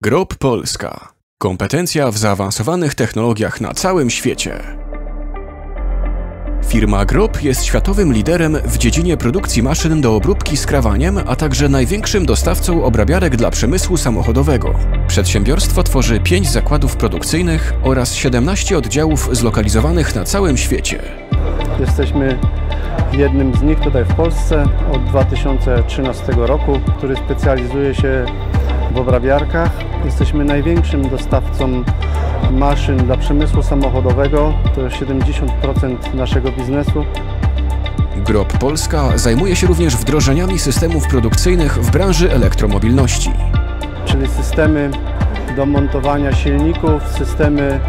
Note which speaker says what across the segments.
Speaker 1: Grob Polska. Kompetencja w zaawansowanych technologiach na całym świecie. Firma Grob jest światowym liderem w dziedzinie produkcji maszyn do obróbki skrawaniem, a także największym dostawcą obrabiarek dla przemysłu samochodowego. Przedsiębiorstwo tworzy 5 zakładów produkcyjnych oraz 17 oddziałów zlokalizowanych na całym świecie.
Speaker 2: Jesteśmy jednym z nich tutaj w Polsce od 2013 roku, który specjalizuje się w obrabiarkach. Jesteśmy największym dostawcą maszyn dla przemysłu samochodowego, to jest 70% naszego biznesu.
Speaker 1: Grob Polska zajmuje się również wdrożeniami systemów produkcyjnych w branży elektromobilności.
Speaker 2: Czyli systemy do montowania silników, systemy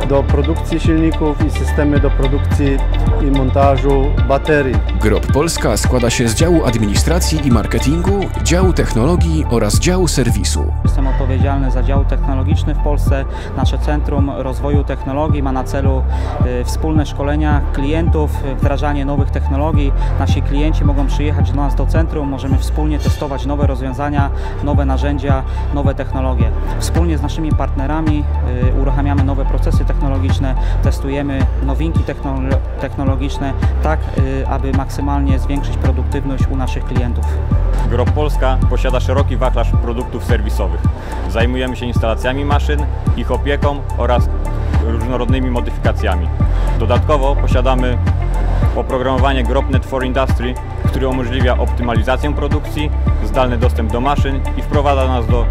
Speaker 2: do produkcji silników i systemy do produkcji i montażu baterii.
Speaker 1: Grob Polska składa się z działu administracji i marketingu, działu technologii oraz działu serwisu.
Speaker 3: Jestem odpowiedzialny za dział technologiczny w Polsce. Nasze Centrum Rozwoju Technologii ma na celu wspólne szkolenia klientów, wdrażanie nowych technologii. Nasi klienci mogą przyjechać do nas do centrum, możemy wspólnie testować nowe rozwiązania, nowe narzędzia, nowe technologie. Wspólnie z naszymi partnerami uruchamiamy nowe procesy technologiczne, testujemy nowinki technologiczne, tak aby maksymalnie zwiększyć produktywność u naszych klientów.
Speaker 4: Grob Polska posiada szeroki wachlarz produktów serwisowych. Zajmujemy się instalacjami maszyn, ich opieką oraz różnorodnymi modyfikacjami. Dodatkowo posiadamy oprogramowanie GrobNet for Industry, które umożliwia optymalizację produkcji, zdalny dostęp do maszyn i wprowadza nas do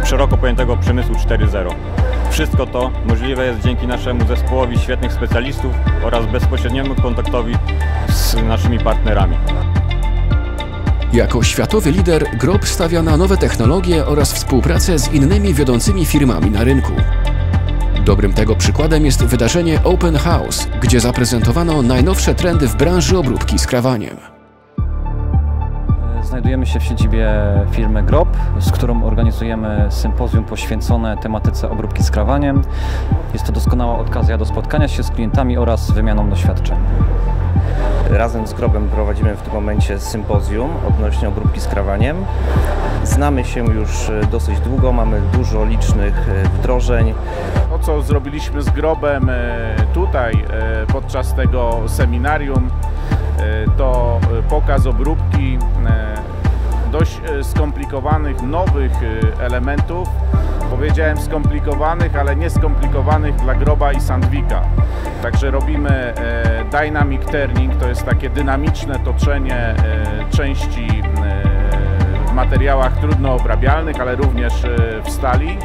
Speaker 4: szeroko pojętego przemysłu 4.0. Wszystko to możliwe jest dzięki naszemu zespołowi świetnych specjalistów oraz bezpośredniemu kontaktowi z naszymi partnerami.
Speaker 1: Jako światowy lider Grob stawia na nowe technologie oraz współpracę z innymi wiodącymi firmami na rynku. Dobrym tego przykładem jest wydarzenie Open House, gdzie zaprezentowano najnowsze trendy w branży obróbki skrawaniem.
Speaker 5: Znajdujemy się w siedzibie firmy Grob, z którą organizujemy sympozjum poświęcone tematyce obróbki skrawaniem. Jest to doskonała okazja do spotkania się z klientami oraz wymianą doświadczeń.
Speaker 6: Razem z Grobem prowadzimy w tym momencie sympozjum odnośnie obróbki skrawaniem. Znamy się już dosyć długo, mamy dużo licznych wdrożeń.
Speaker 7: To, co zrobiliśmy z Grobem tutaj podczas tego seminarium, to pokaz obróbki dość skomplikowanych, nowych elementów. Powiedziałem skomplikowanych, ale nie skomplikowanych dla Groba i Sandvika. Także robimy dynamic turning, to jest takie dynamiczne toczenie części w materiałach trudno obrabialnych, ale również w stali.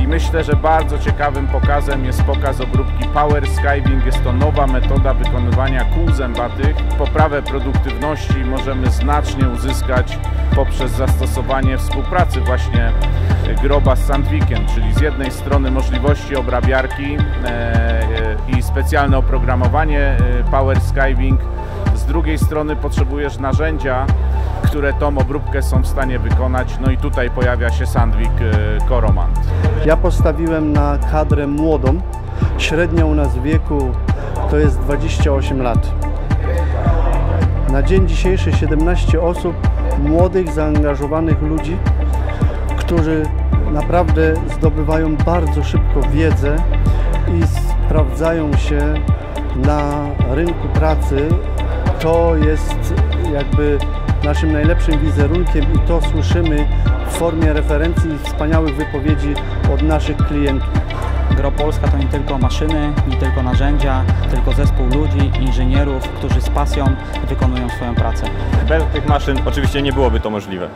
Speaker 7: I myślę, że bardzo ciekawym pokazem jest pokaz obróbki Power Skiving. Jest to nowa metoda wykonywania kół zębatych. Poprawę produktywności możemy znacznie uzyskać poprzez zastosowanie współpracy właśnie Groba z Sandvikiem, czyli z jednej strony możliwości obrabiarki i specjalne oprogramowanie Power Skiving, z drugiej strony potrzebujesz narzędzia, które tą obróbkę są w stanie wykonać. No i tutaj pojawia się Sandvik Coromant.
Speaker 2: Ja postawiłem na kadrę młodą, średnia u nas w wieku to jest 28 lat. Na dzień dzisiejszy 17 osób, młodych, zaangażowanych ludzi, którzy naprawdę zdobywają bardzo szybko wiedzę i sprawdzają się na rynku pracy. To jest jakby naszym najlepszym wizerunkiem i to słyszymy w formie referencji i wspaniałych wypowiedzi od naszych klientów.
Speaker 3: Grob Polska to nie tylko maszyny, nie tylko narzędzia, tylko zespół ludzi, inżynierów, którzy z pasją wykonują swoją pracę.
Speaker 4: Bez tych maszyn oczywiście nie byłoby to możliwe.